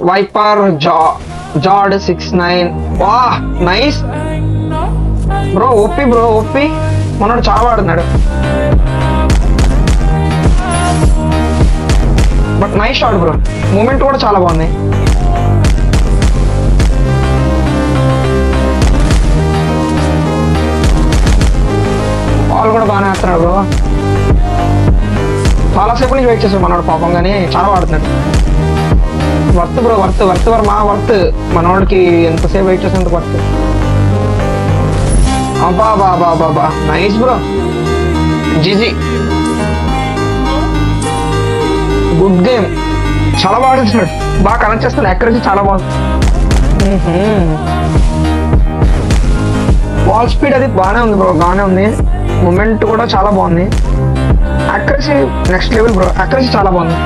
Wiper జాడ్ 69. వా nice bro, OP bro, OP. మనోడు చాలా ఆడుతున్నాడు. But nice shot bro, movement కూడా చాలా బాగుంది. బాల్ కూడా బాగానే వేస్తున్నాడు బ్రో. చాలాసేపు నుంచి వెయిట్ చేస్తాడు మనోడు పాపం, కానీ చాలా ఆడుతున్నాడు. Worth bro, worth Varma worth. మనోడికి ఎంతసేపు వెయిట్ చేసేంత వర్త్. అబ్బా బాబా బాబా nice bro, GG, good game. చాలా బాగా ఆడుతున్నాడు, బాగా కనెక్ట్ చేస్తున్నాడు. అక్యురసీ చాలా బాగుంది. బాల్ స్పీడ్ అది బాగానే ఉంది బ్రో, బాగానే ఉంది. మూమెంట్ కూడా చాలా బాగుంది. Accuracy next level bro, accuracy చాలా బాగుంది.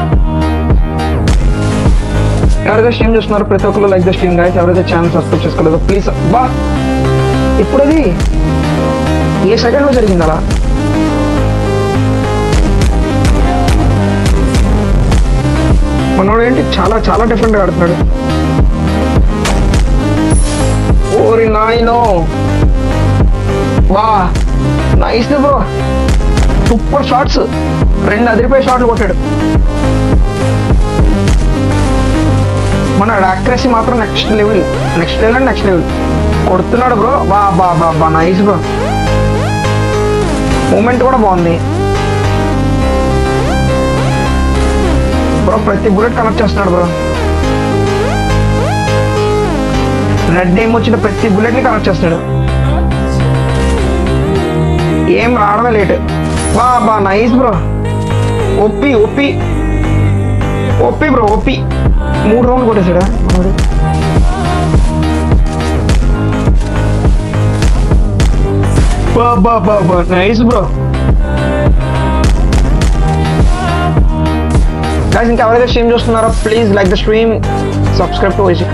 ఎవరైతే స్ట్రీమ్ చూస్తున్నారు ప్రతి ఒక్కరు లైక్ ద స్ట్రీమ్ గైస్. ఎవరైతే ఛానల్ సబ్స్క్రైబ్ చేసుకోలేదో ప్లీజ్. బా ఇప్పుడు అది ఏ సెకండ్లో జరిగింది అలా? మనోడు ఏంటి చాలా చాలా డిఫరెంట్గా ఆడుతున్నాడు. ఓరి నాయనో, వా నైస్ బ్రో, సూపర్ షాట్స్. 2 అదిరిపోయే షాట్లు కొట్టాడు. మన యాక్యురసీ మాత్రం నెక్స్ట్ లెవెల్ కొడుతున్నాడు బ్రో. బా బా బా బా నైస్ బ్రో, మూమెంట్ కూడా బాగుంది బ్రో. ప్రతి బుల్లెట్ కనెక్ట్ చేస్తున్నాడు బ్రో. రెడ్ ఏం వచ్చిన ప్రతి బుల్లెట్ ని కనెక్ట్ చేస్తున్నాడు. ఏం రావడమే లేట్. బా బా nice bro, OP OP OP bro, OP. 3 రౌండ్లు కొట్టేసాడా మనోడు. బా బా బా బా నైస్ బ్రో. గైస్ ఇంకా ఎవరైతే స్ట్రీమ్ చూస్తున్నారో please like the stream, subscribe to YG.